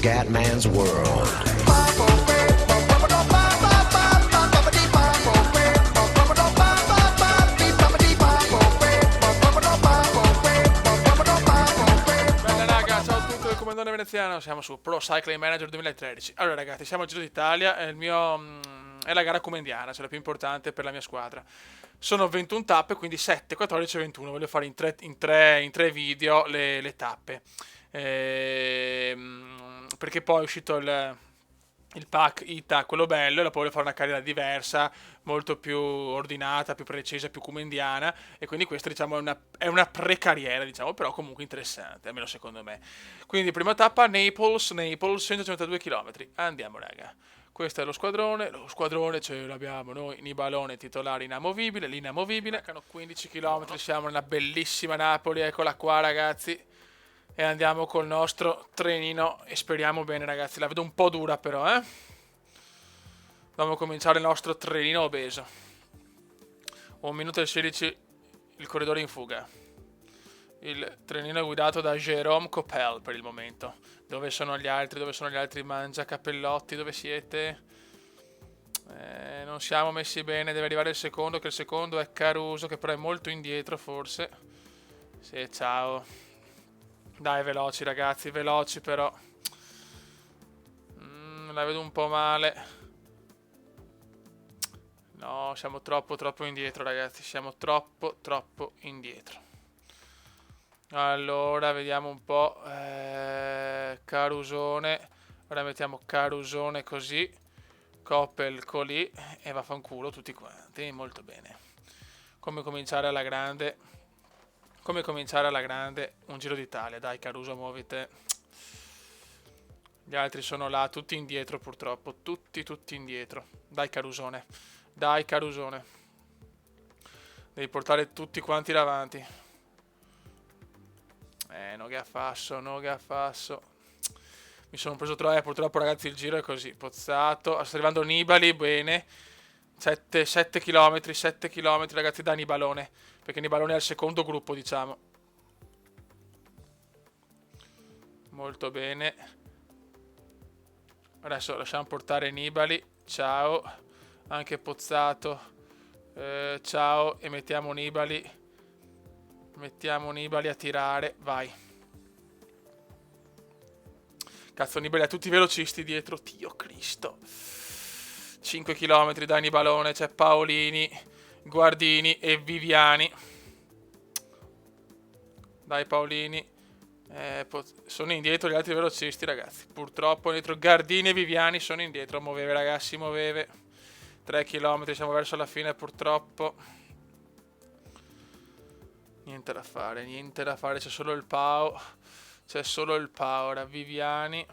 Scatman's World. Bella raga, ciao a tutti del Comandone Veneziano, siamo su Pro Cycling Manager 2013. Allora ragazzi, siamo al Giro d'Italia, è la gara comendiana, cioè la più importante per la mia squadra. Sono 21 tappe, quindi 7, 14 e 21, voglio fare in tre video le tappe. Perché poi è uscito il pack ITA, quello bello, e la poi voglio fare una carriera diversa, molto più ordinata, più precisa, più comendiana, e quindi questa diciamo è una pre-carriera, diciamo, però comunque interessante, almeno secondo me. Quindi prima tappa Naples, 152 km. Andiamo raga. Questo è lo squadrone ce l'abbiamo noi, Nibalone titolare inamovibile, l'inamovibile. Mancano 15 km, siamo nella bellissima Napoli, eccola qua ragazzi. E andiamo col nostro trenino e speriamo bene ragazzi, la vedo un po' dura però, eh. Dobbiamo cominciare il nostro trenino obeso. 1 minuto e 16 il corridore in fuga. Il trenino è guidato da Jérôme Coppel per il momento. Dove sono gli altri? Dove sono gli altri mangiacapellotti? Dove siete? Non siamo messi bene, deve arrivare il secondo, che il secondo è Caruso, che però è molto indietro forse. Sì, ciao. Dai, veloci ragazzi, veloci però. La vedo un po' male. No, siamo troppo indietro ragazzi, siamo troppo indietro. Allora, vediamo un po'. Carusone. Ora mettiamo Carusone così. Coppel colì. E vaffanculo tutti quanti. Molto bene. Come cominciare alla grande. Come cominciare alla grande un Giro d'Italia. Dai Caruso, muovite. Gli altri sono là, tutti indietro purtroppo. Tutti indietro. Dai Carusone. Dai Carusone. Devi portare tutti quanti davanti. No che affasso, no che affasso. Mi sono preso troppo, purtroppo ragazzi il giro è così, pozzato. Sta arrivando Nibali, bene. 7 km ragazzi da Nibalone. Perché Nibalone è il secondo gruppo, diciamo. Molto bene. Adesso lasciamo portare Nibali. Ciao. Anche Pozzato. Ciao. E mettiamo Nibali. Mettiamo Nibali a tirare. Vai. Cazzo, Nibali ha tutti i velocisti dietro. Dio Cristo. 5 km da Nibalone. C'è Paolini, Guardini e Viviani. Dai Paolini. Sono indietro gli altri velocisti ragazzi. Purtroppo dietro Gardini e Viviani sono indietro. Muoveve ragazzi, muoveve. 3 km, siamo verso la fine purtroppo. Niente da fare, c'è solo il Pau. C'è solo il Pau, ora Viviani.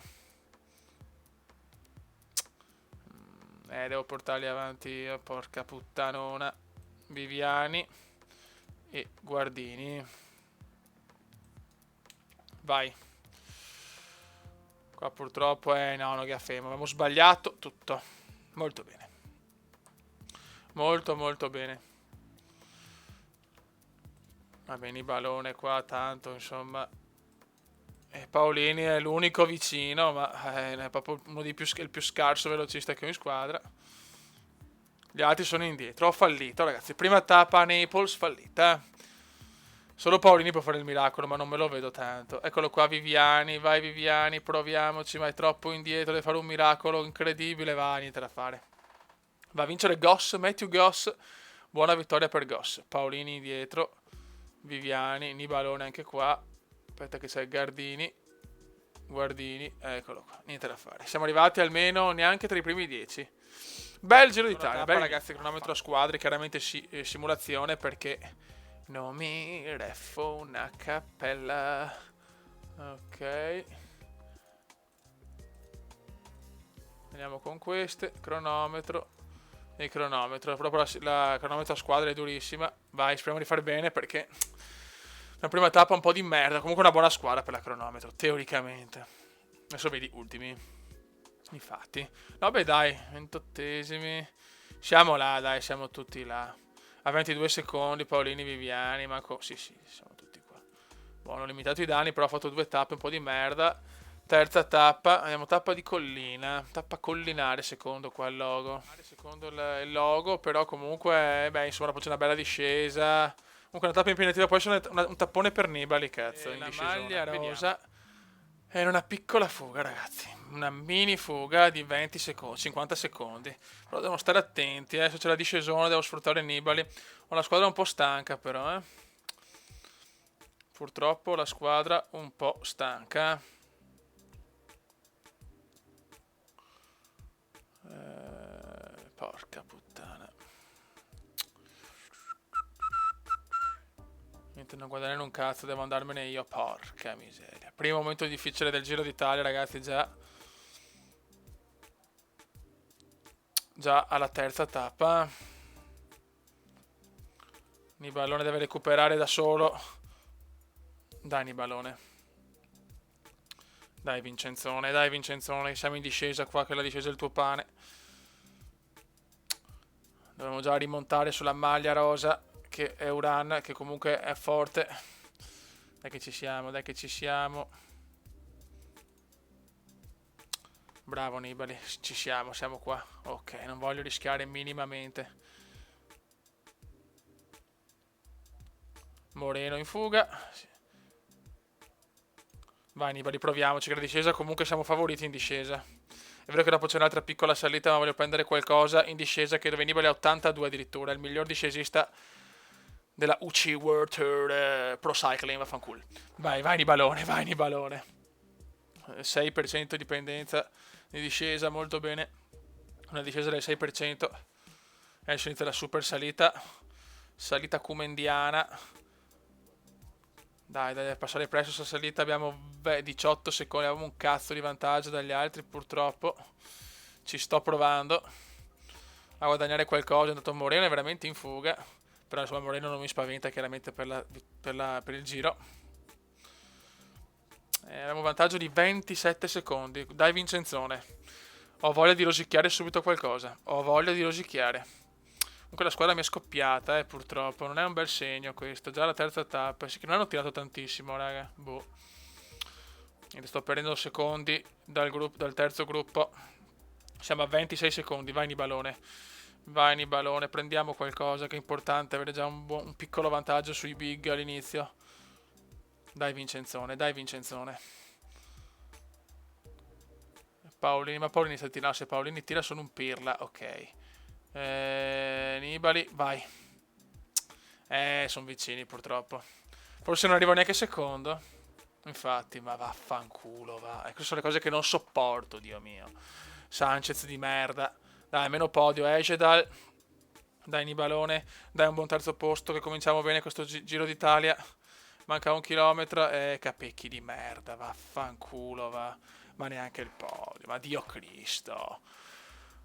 Devo portarli avanti io, porca puttanona. Viviani e Guardini. Vai. Qua purtroppo no, che affemo. Abbiamo sbagliato tutto. Molto bene. Molto bene. Va bene, il balone qua, tanto, insomma. Paolini è l'unico vicino, ma è proprio uno dei il più scarso velocista che ho in squadra. Gli altri sono indietro. Ho fallito, ragazzi. Prima tappa a Naples, fallita. Solo Paolini può fare il miracolo, ma non me lo vedo tanto. Eccolo qua, Viviani. Vai, Viviani, proviamoci, ma è troppo indietro. Deve fare un miracolo incredibile. Va, niente da fare. Va a vincere Goss, Matthew Goss. Buona vittoria per Goss. Paolini dietro. Viviani, Nibalone anche qua. Aspetta che c'è Gardini. Guardini, eccolo qua. Niente da fare. Siamo arrivati almeno neanche tra i primi 10. Bel Giro d'Italia. Bel ragazzi, cronometro a squadre. Chiaramente simulazione perché non mi reffo una cappella. Ok. Andiamo con queste. Cronometro. E cronometro. Proprio la cronometro a squadre è durissima. Vai, speriamo di fare bene perché la prima tappa un po' di merda. Comunque una buona squadra per la cronometro, teoricamente. Adesso vedi, ultimi. Infatti. Vabbè dai, 28esimi. Siamo là, dai, siamo tutti là. A 22 secondi, Paolini, Viviani, Manco. Sì, siamo tutti qua. Buono, ho limitato i danni, però ho fatto 2 tappe un po' di merda. Terza tappa, andiamo tappa di collina, tappa collinare secondo qua il logo. Secondo il logo, però comunque, beh, insomma, poi c'è una bella discesa. Comunque una tappa impegnativa, può essere un tappone per Nibali, cazzo, in discesona. La maglia rosa è una piccola fuga, ragazzi. Una mini fuga di 20 secondi, 50 secondi. Però dobbiamo stare attenti, adesso c'è la discesona, devo sfruttare Nibali. Ho la squadra un po' stanca però, eh. Purtroppo la squadra un po' stanca. Porca puttana. Niente, non guadagnare un cazzo, devo andarmene io. Porca miseria. Primo momento difficile del Giro d'Italia, ragazzi, già. Già alla terza tappa. Nibalone deve recuperare da solo. Dai, Nibalone. Dai, Vincenzone. Siamo in discesa qua, che la discesa è il tuo pane. Dobbiamo già rimontare sulla maglia rosa, che è Uran, che comunque è forte. Dai che ci siamo, dai che ci siamo. Bravo Nibali, ci siamo, siamo qua. Ok, non voglio rischiare minimamente. Moreno in fuga. Vai Nibali, proviamoci, che la discesa comunque siamo favoriti in discesa. È vero che dopo c'è un'altra piccola salita, ma voglio prendere qualcosa in discesa, che dove Nibali è 82 addirittura, è il miglior discesista della UCI World Tour Pro Cycling, vaffanculo. Vai Nibalone, vai Nibalone. 6% di pendenza di discesa, molto bene. Una discesa del 6%. Adesso inizia la super salita. Salita cumendiana. Dai, deve passare presto questa salita. Abbiamo 18 secondi. Abbiamo un cazzo di vantaggio dagli altri, purtroppo. Ci sto provando a guadagnare qualcosa. È andato Moreno, è veramente in fuga. Però insomma Moreno non mi spaventa chiaramente per il giro. Abbiamo un vantaggio di 27 secondi. Dai Vincenzone. Ho voglia di rosicchiare subito qualcosa. Ho voglia di rosicchiare. Comunque la squadra mi è scoppiata, purtroppo. Non è un bel segno questo. Già la terza tappa. Sì che non hanno tirato tantissimo, raga. Boh. E sto perdendo secondi dal terzo gruppo. Siamo a 26 secondi. Vai Nibalone. Vai Nibalone. Prendiamo qualcosa che è importante. Avere già un piccolo vantaggio sui big all'inizio. Dai Vincenzone, dai Vincenzone. Paolini, ma Paolini sta tirando. Se Paolini tira sono un pirla, ok. Nibali, vai. Sono vicini purtroppo. Forse non arrivo neanche secondo. Infatti, ma vaffanculo, va. Queste sono le cose che non sopporto, Dio mio. Sanchez di merda. Dai, meno podio, Ecedal. Dai Nibalone, dai un buon terzo posto che cominciamo bene questo Giro d'Italia. Manca 1 chilometro e capecchi di merda, vaffanculo, va. Ma neanche il podio, ma Dio Cristo.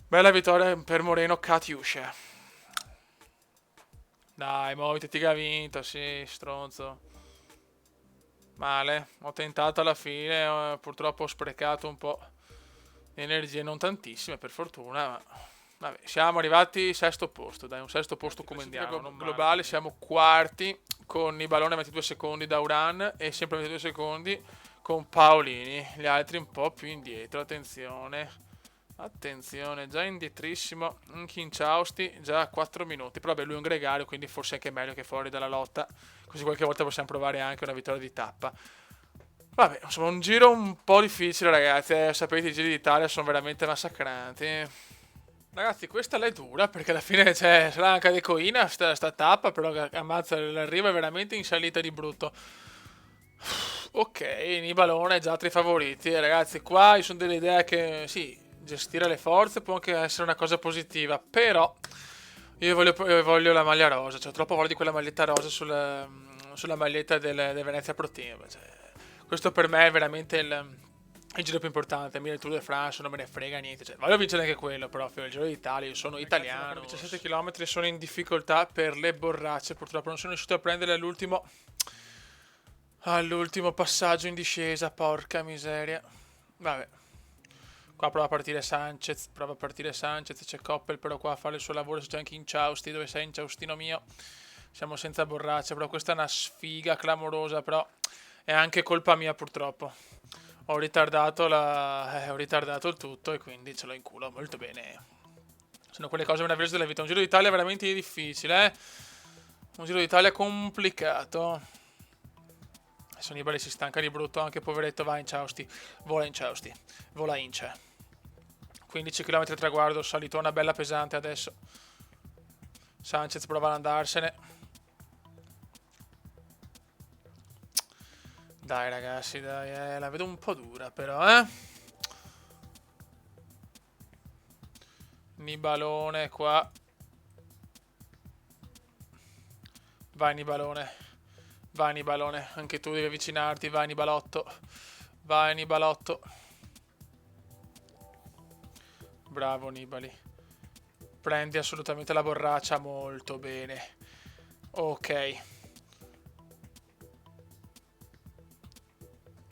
Bella vittoria per Moreno, Katiuscia. Dai, muoviti che ha vinto, sì, stronzo. Male, ho tentato alla fine, purtroppo ho sprecato un po' di energie, non tantissime per fortuna, ma vabbè, siamo arrivati sesto posto, dai, un sesto posto come andiamo. Globale siamo quarti con Nibalone a 22 secondi da Uran e sempre a 22 secondi con Paolini, gli altri un po' più indietro, attenzione. Attenzione, già indietrissimo Kinciausti, già a 4 minuti. Però vabbè, lui è un gregario, quindi forse è anche meglio che fuori dalla lotta. Così qualche volta possiamo provare anche una vittoria di tappa. Vabbè, insomma, un giro un po' difficile, ragazzi. Sapete, i giri d'Italia sono veramente massacranti. Ragazzi, questa l'è dura, perché alla fine c'è sarà anche decoina sta tappa, però ammazza, l'arrivo è veramente in salita di brutto. Ok, Nibalone è già tra i favoriti. Ragazzi, qua io sono dell'idea che sì, gestire le forze può anche essere una cosa positiva, però io voglio la maglia rosa, cioè ho troppo voglia di quella maglietta rosa sulla maglietta del Venezia Pro Team. Cioè, questo per me è veramente il giro più importante. A me il Tour de France non me ne frega niente, cioè, voglio vincere anche quello, però il Giro d'Italia, io sono italiano. 17 km sono in difficoltà per le borracce, purtroppo non sono riuscito a prendere all'ultimo passaggio in discesa, porca miseria. Vabbè. Qua prova a partire Sanchez, c'è Coppel però qua a fare il suo lavoro, c'è anche Inciausti, dove sei Inciaustino mio? Siamo senza borraccia, però questa è una sfiga clamorosa, però è anche colpa mia purtroppo. ho ritardato il tutto e quindi ce l'ho in culo molto bene. Sono quelle cose meravigliose della vita. Un Giro d'Italia veramente difficile, eh? Un Giro d'Italia complicato. Adesso Nibali si stanca di brutto, anche poveretto va in Ciausti. Vola in Ciausti. Vola in Cia. 15 km traguardo, salitona bella pesante adesso. Sanchez prova ad andarsene. Dai ragazzi, dai, la vedo un po' dura però, eh. Nibalone qua. Vai Nibalone. Vai Nibalone, anche tu devi avvicinarti, vai Nibalotto. Vai Nibalotto. Bravo Nibali. Prendi assolutamente la borraccia, molto bene. Ok.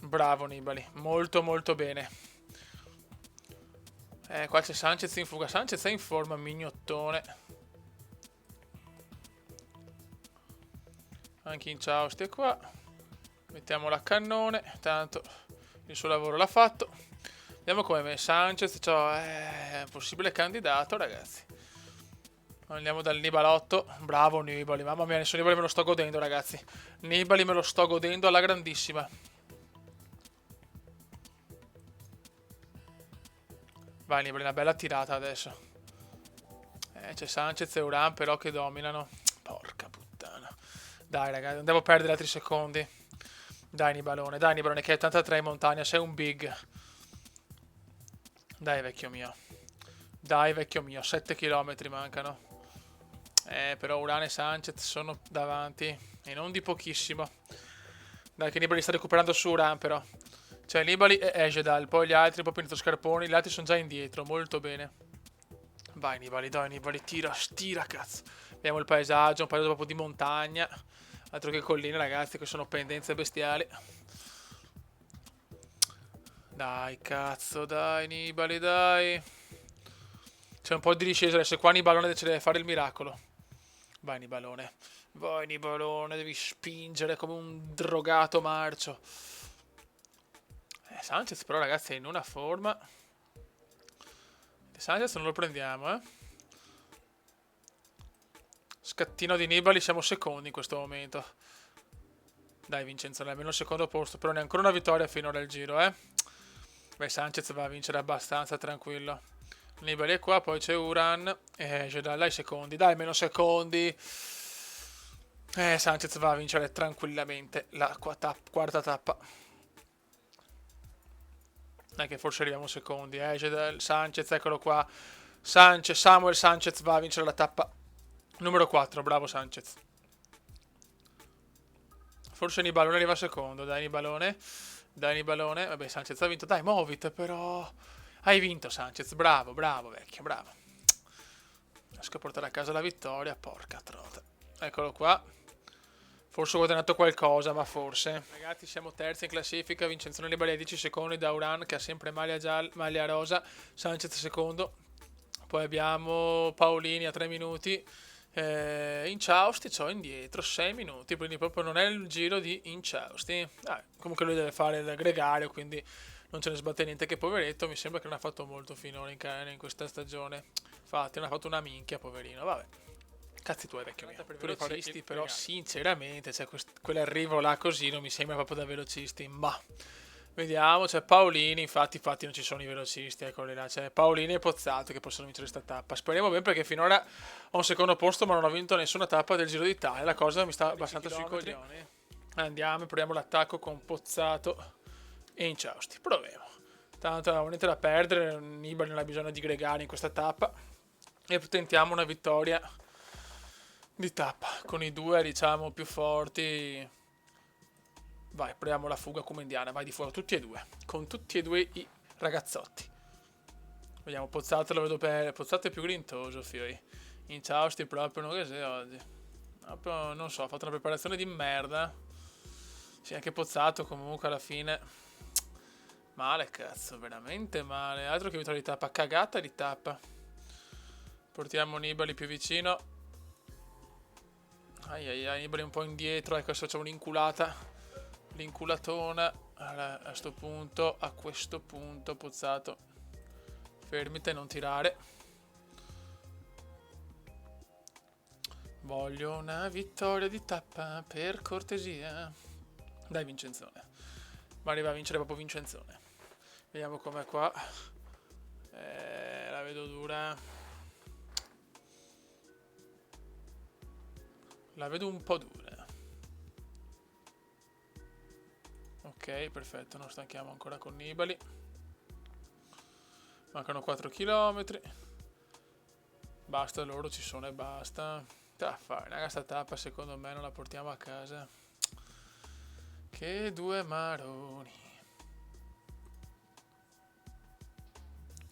Bravo Nibali, molto molto bene. Qua c'è Sanchez in fuga. Sanchez è in forma, mignottone. Anche in Ciausti è qua. Mettiamola a cannone. Tanto il suo lavoro l'ha fatto. Vediamo come me Sanchez. È un possibile candidato, ragazzi. Andiamo dal Nibalotto. Bravo Nibali. Mamma mia, adesso Nibali me lo sto godendo, ragazzi. Nibali me lo sto godendo alla grandissima. Vai Nibali, una bella tirata adesso. C'è Sanchez e Uran però che dominano. Porca puttana. Dai ragazzi, non devo perdere altri secondi. Dai Nibalone che è 83 in montagna, sei un big. Dai vecchio mio. Dai vecchio mio, 7 km mancano. Però Uran e Sanchez sono davanti. E non di pochissimo. Dai che Nibali sta recuperando su Uran però. Cioè Nibali e Ejedal, poi gli altri, poi Pinto Scarponi, gli altri sono già indietro, molto bene. Vai Nibali, dai Nibali, tira, cazzo. Vediamo il paesaggio, un paesaggio proprio di montagna. Altro che colline, ragazzi, che sono pendenze bestiali. Dai, cazzo, dai, Nibali, dai. C'è un po' di discesa adesso. Qua Nibalone ci deve fare il miracolo. Vai, Nibalone. Vai, Nibalone, devi spingere come un drogato marcio. Sanchez, però, ragazzi, è in una forma. Sanchez non lo prendiamo, eh. Scattino di Nibali, siamo secondi in questo momento. Dai Vincenzo, almeno il secondo posto, però neanche una vittoria finora al giro, eh. Beh, Sanchez va a vincere abbastanza tranquillo. Nibali è qua, poi c'è Uran e Jedal ai secondi. Dai, meno secondi. Sanchez va a vincere tranquillamente la quarta tappa. Dai che forse arriviamo secondi, Jedal, Sanchez, eccolo qua. Samuel Sanchez va a vincere la tappa numero 4, bravo Sanchez. Forse Nibalone arriva secondo, dai Nibalone. Dai Nibalone, vabbè Sanchez ha vinto, dai muovite però. Hai vinto Sanchez, bravo, bravo vecchio, bravo. Riesco a portare a casa la vittoria, porca trota. Eccolo qua. Forse ho guadagnato qualcosa, ma forse. Ragazzi, siamo terzi in classifica. Vincenzo Nibali a 10 secondi da Uran, che ha sempre maglia rosa. Sanchez secondo. Poi abbiamo Paolini a 3 minuti. Inciausti c'ho indietro 6 minuti. Quindi proprio non è il giro di Inciausti. Comunque lui deve fare il gregario, quindi non ce ne sbatte niente. Che poveretto, mi sembra che non ha fatto molto finora in questa stagione. Infatti, non ha fatto una minchia, poverino. Vabbè. Cazzi tu vecchio mio. Per velocisti, però sinceramente, cioè, quell'arrivo là così non mi sembra proprio da velocisti, ma vediamo, c'è Paolini, infatti non ci sono i velocisti, eccoli là, c'è Paolini e Pozzato che possono vincere questa tappa. Speriamo bene perché finora ho un secondo posto ma non ho vinto nessuna tappa del Giro d'Italia, la cosa mi sta abbastanza sui coglioni. Andiamo, proviamo l'attacco con Pozzato e Inciausti, proviamo. Tanto non ho niente da perdere, Nibali non ha bisogno di gregare in questa tappa e tentiamo una vittoria di tappa con i due diciamo più forti. Vai, proviamo la fuga come indiana, vai di fuoco tutti e due, con tutti e due i ragazzotti. Vediamo, Pozzato lo vedo per Pozzato è più grintoso, fioi. Inciausti proprio non che sei oggi. Proprio, non so, ha fatto una preparazione di merda. Sì, anche Pozzato comunque alla fine male, cazzo, veramente male. Altro che vittoria di tappa, cagata di tappa. Portiamo Nibali più vicino. Nibali un po' indietro, ecco adesso facciamo l'inculata. L'inculatona. Allora, a questo punto, Pozzato, fermite, non tirare. Voglio una vittoria di tappa, per cortesia. Dai, Vincenzone. Ma arriva a vincere proprio Vincenzone. Vediamo com'è qua. La vedo dura. La vedo un po' dura. Ok, perfetto, non stanchiamo ancora con Nibali. Mancano 4 km. Basta, loro ci sono e basta. Da fare, raga, sta tappa secondo me non la portiamo a casa. Che due maroni.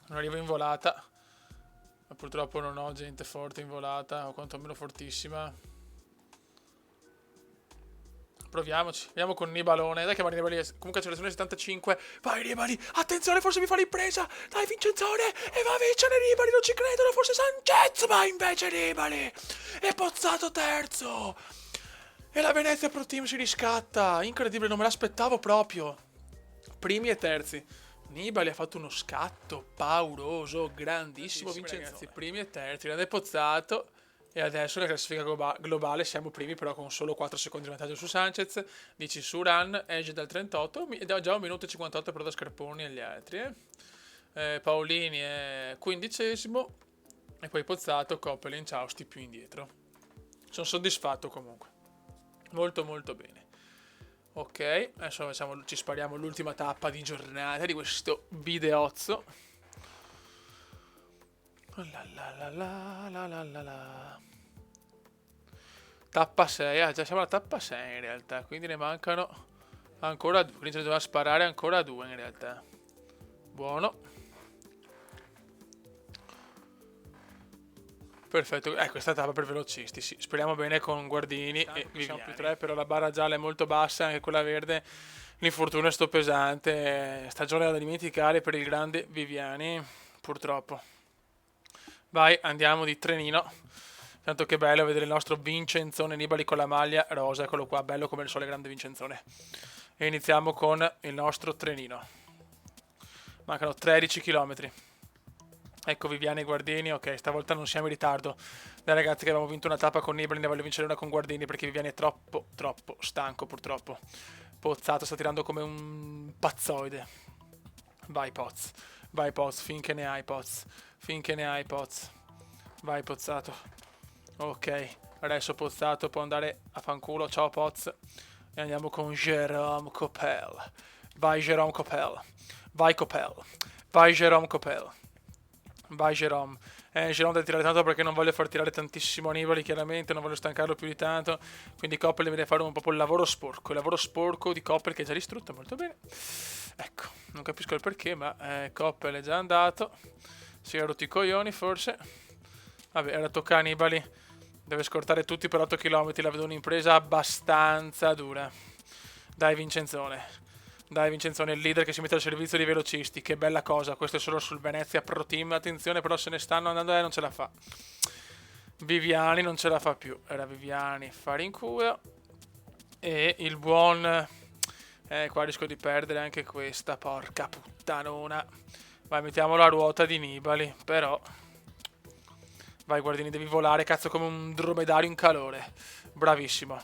Non arrivo in volata. Ma purtroppo non ho gente forte in volata, o quantomeno fortissima. Proviamoci, vediamo con Nibalone. Dai che va Nibali, comunque accelerazione 75. Vai Nibali, attenzione, forse mi fa l'impresa. Dai Vincenzone, e va a vincere Nibali, non ci credono, forse Sanchez, ma invece Nibali. E Pozzato terzo. E la Venezia Pro Team si riscatta. Incredibile, non me l'aspettavo proprio. Primi e terzi. Nibali ha fatto uno scatto pauroso, grandissimo Vincenzone. Ragazzi, primi e terzi, grande Pozzato. E adesso nella classifica globale siamo primi però con solo 4 secondi di vantaggio su Sanchez, 10 su Run, Edge dal 38, ed ha già 1 minuto e 58 però da Scarponi e gli altri. Paolini è 15esimo e poi Pozzato, Coppel e Inciausti più indietro. Sono soddisfatto comunque, molto molto bene. Ok, adesso ci spariamo l'ultima tappa di giornata di questo videozzo. Tappa 6, già siamo alla tappa 6 in realtà, quindi ne mancano ancora 2, quindi dobbiamo sparare ancora 2 in realtà. Buono. Perfetto, questa tappa per velocisti, sì. Speriamo bene con Guardini e Viviani. Più 3, però la barra gialla è molto bassa, anche quella verde. L'infortunio è sto pesante, stagione da dimenticare per il grande Viviani, purtroppo. Vai, andiamo di trenino. Tanto che bello vedere il nostro Vincenzone Nibali con la maglia rosa. Eccolo qua, bello come il sole, grande Vincenzone. E iniziamo con il nostro trenino. Mancano 13 km. Ecco Viviani e Guardini. Ok, stavolta non siamo in ritardo. Dai ragazzi, che abbiamo vinto una tappa con Nibali, ne voglio vincere una con Guardini, perché Viviani è troppo stanco purtroppo. Pozzato sta tirando come un pazzoide. Vai Poz. Vai Poz, finché ne hai Poz. Finché ne hai Poz. Vai Pozzato. Ok, adesso Pozzato può andare a fanculo. Ciao Poz. E andiamo con Jérôme Coppel. Vai Jérôme Coppel. Vai Coppel. Vai Jérôme Coppel. Vai Jérôme. Jérôme deve tirare tanto perché non voglio far tirare tantissimo a Nibali, chiaramente. Non voglio stancarlo più di tanto. Quindi Coppel deve fare un po' il lavoro sporco. Il lavoro sporco di Coppel che è già distrutto molto bene. Ecco, non capisco il perché, ma Coppel è già andato. Si è rotto i coglioni forse. Vabbè, ora tocca a Nibali. Deve scortare tutti per 8 km. La vedo un'impresa abbastanza dura. Dai Vincenzone. Dai Vincenzone, il leader che si mette al servizio dei velocisti. Che bella cosa. Questo è solo sul Venezia Pro Team. Attenzione, però se ne stanno andando non ce la fa. Viviani non ce la fa più. Era Viviani, fare in culo. E il buon... qua rischio di perdere anche questa. Porca puttanona. Vai, mettiamolo a ruota di Nibali. Però... Vai Guardini, devi volare, cazzo, come un dromedario in calore. Bravissimo.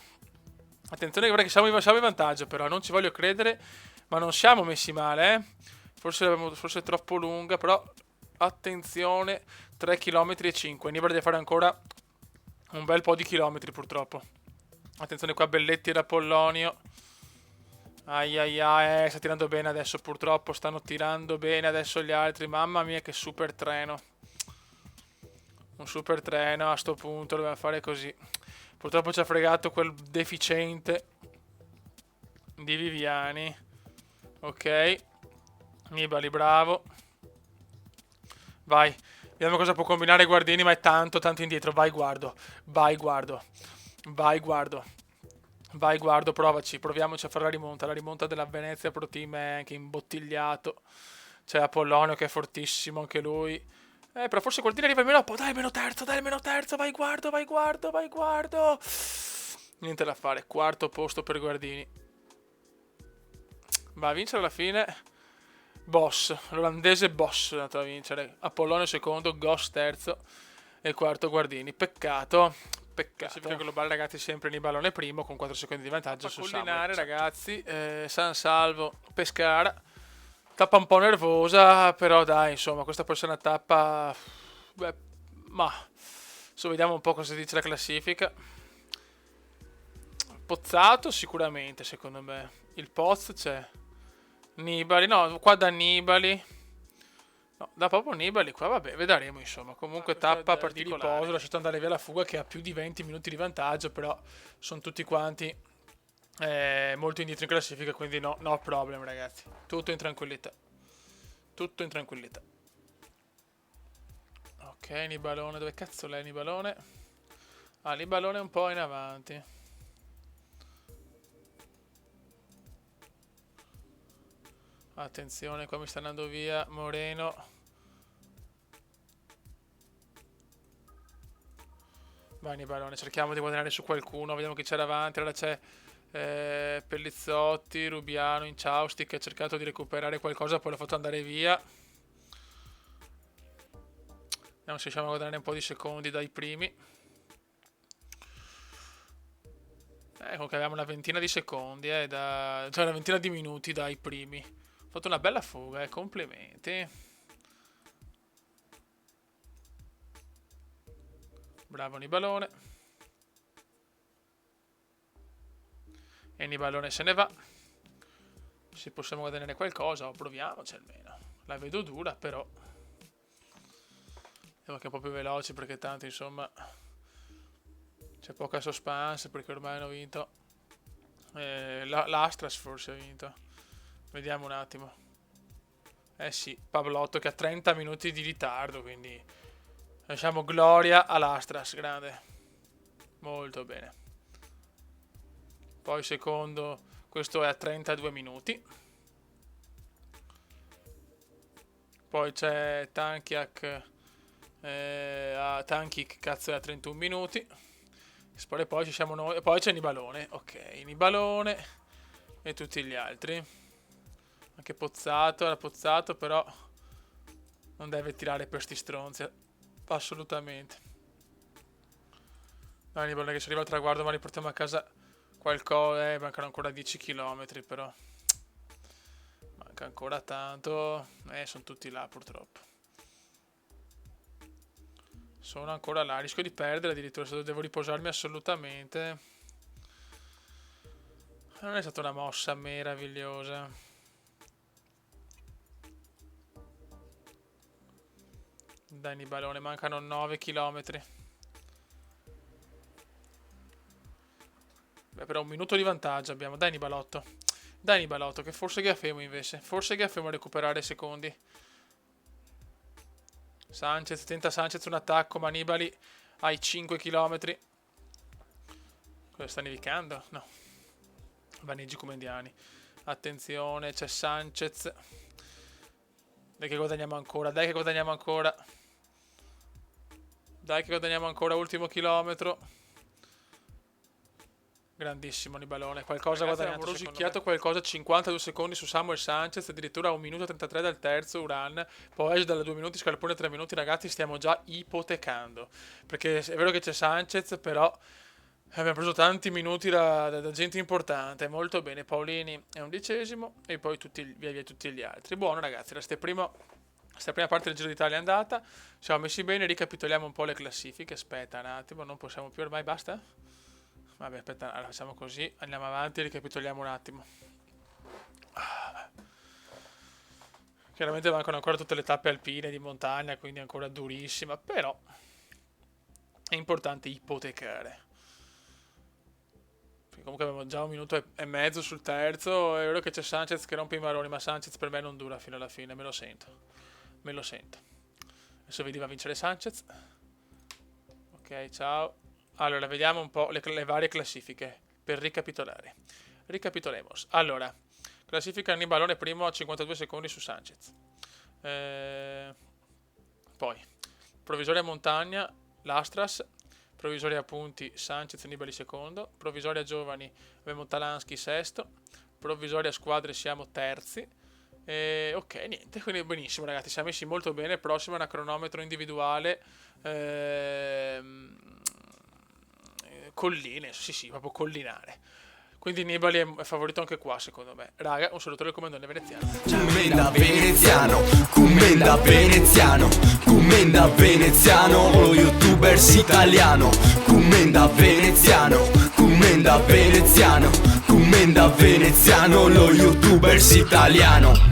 Attenzione, guarda che siamo in vantaggio, però non ci voglio credere. Ma non siamo messi male, eh. Forse è troppo lunga, però attenzione. 3 km e 5. Nibali deve fare ancora un bel po' di chilometri, purtroppo. Attenzione qua, Belletti da Pollonio. Ai, sta tirando bene adesso, purtroppo. Stanno tirando bene adesso gli altri. Mamma mia, che super treno. Un super treno a sto punto, dobbiamo fare così. Purtroppo ci ha fregato quel deficiente di Viviani. Ok. Nibali, bravo. Vai. Vediamo cosa può combinare Guardini, ma è tanto indietro. Vai, guardo. Vai, guardo. Vai, guardo. Vai, guardo, provaci. Proviamoci a fare la rimonta. La rimonta della Venezia Pro Team è anche imbottigliato. C'è Apollonio che è fortissimo, anche lui. Però forse Guardini arriva almeno a po'. Dai, almeno terzo. Vai, guardo. Niente da fare. Quarto posto per Guardini. Va a vincere alla fine Boss, l'olandese Boss è andato a vincere. Apollonio secondo, Goss terzo e quarto Guardini. Peccato. Classifica globale, ragazzi, sempre Nibalone primo con 4 secondi di vantaggio su Collinare, ragazzi. San Salvo, Pescara. Tappa un po' nervosa, però dai, insomma, questa può essere una tappa... Beh, ma... Adesso vediamo un po' cosa dice la classifica. Pozzato sicuramente, secondo me. Il Poz c'è. Nibali, no, qua da Nibali. No, da proprio Nibali, qua vabbè, vedremo insomma. Comunque tappa particolare. Di riposo, lasciato andare via la fuga che ha più di 20 minuti di vantaggio, però sono tutti quanti molto indietro in classifica, quindi no problem, ragazzi. Tutto in tranquillità. Tutto in tranquillità. Ok, Nibalone, dove cazzo l'è Nibalone? Ah, Nibalone è un po' in avanti. Attenzione, qua mi sta andando via Moreno. Vai Nibalone, cerchiamo di guadagnare su qualcuno. Vediamo chi c'è davanti. Allora c'è Pellizzotti, Rubiano, Inciausti che ha cercato di recuperare qualcosa, poi l'ha fatto andare via. Vediamo se riusciamo a guadagnare un po' di secondi dai primi. Comunque abbiamo una ventina di secondi, cioè una ventina di minuti dai primi. Ha fatto una bella fuga, complimenti. Bravo Nibalone. E Nibalone se ne va. Se possiamo guadagnare qualcosa, proviamoci almeno. La vedo dura, però. Vediamo che è un po' più veloce perché tanto, insomma, c'è poca suspense perché ormai hanno vinto. L'Astras forse ha vinto. Vediamo un attimo. Sì, Pablotto che ha 30 minuti di ritardo, quindi lasciamo gloria all'Astras, grande. Molto bene. Poi secondo, questo è a 32 minuti. Poi c'è Tankiak, Tankik, cazzo, è a 31 minuti. Poi ci siamo noi, poi c'è Nibalone, ok, Nibalone e tutti gli altri. Anche Pozzato, era Pozzato, però non deve tirare per sti stronzi, assolutamente. Dai Nibalone che si arriva al traguardo, ma riportiamo a casa qualcosa, mancano ancora 10 km però. Manca ancora tanto, sono tutti là purtroppo. Sono ancora là, rischio di perdere addirittura, se devo riposarmi assolutamente. Non è stata una mossa meravigliosa. Dai Nibalone, mancano 9 km. Beh, però un minuto di vantaggio abbiamo. Dai Nibalotto. Dai Nibalotto, che forse Gafemo invece. Forse Gafemo a recuperare secondi. Sanchez, tenta Sanchez un attacco, ma Nibali ai 5 km. Cosa sta nevicando? No. Vaneggi comendiani. Attenzione, c'è Sanchez. Dai che guadagniamo ancora, dai che guadagniamo ancora. Dai che guadagniamo ancora, ultimo chilometro. Grandissimo Nibalone, qualcosa guadagnato. Abbiamo rosicchiato qualcosa, 52 secondi su Samuel Sanchez, addirittura 1 minuto e 33 dal terzo Uran, poi dalla 2 minuti, Scarpone 3 minuti, ragazzi stiamo già ipotecando, perché è vero che c'è Sanchez, però abbiamo preso tanti minuti da gente importante, molto bene, Paolini è 11° e poi via tutti gli altri. Buono ragazzi, questa prima parte del Giro d'Italia è andata, siamo messi bene, ricapitoliamo un po' le classifiche, aspetta un attimo, non possiamo più ormai, basta? Vabbè, aspetta, allora facciamo così, andiamo avanti e ricapitoliamo un attimo. Chiaramente mancano ancora tutte le tappe alpine di montagna, quindi ancora durissima, però è importante ipotecare. Comunque abbiamo già 1 minuto e mezzo sul terzo, è vero che c'è Sanchez che rompe i maroni, ma Sanchez per me non dura fino alla fine, me lo sento. Me lo sento. Adesso vedi va a vincere Sanchez. Ok, ciao. Allora, vediamo un po' le varie classifiche per ricapitolare. Ricapitolemos. Allora, classifica Nibalone primo a 52 secondi su Sanchez. Poi, provvisoria montagna, l'Astras. Provvisoria punti, Sanchez e Nibali secondo. Provvisoria giovani, abbiamo Talansky sesto. provvisoria squadre siamo terzi. Ok, niente, quindi benissimo ragazzi, siamo messi molto bene. Prossimo è una cronometro individuale, colline, sì, proprio collinare. Quindi Nibali è favorito anche qua, secondo me. Raga, un saluto del comandante veneziano. Commenda veneziano, commenda veneziano, commenda veneziano, lo youtubers italiano. Commenda veneziano, commenda veneziano, commenda veneziano, lo youtubers italiano.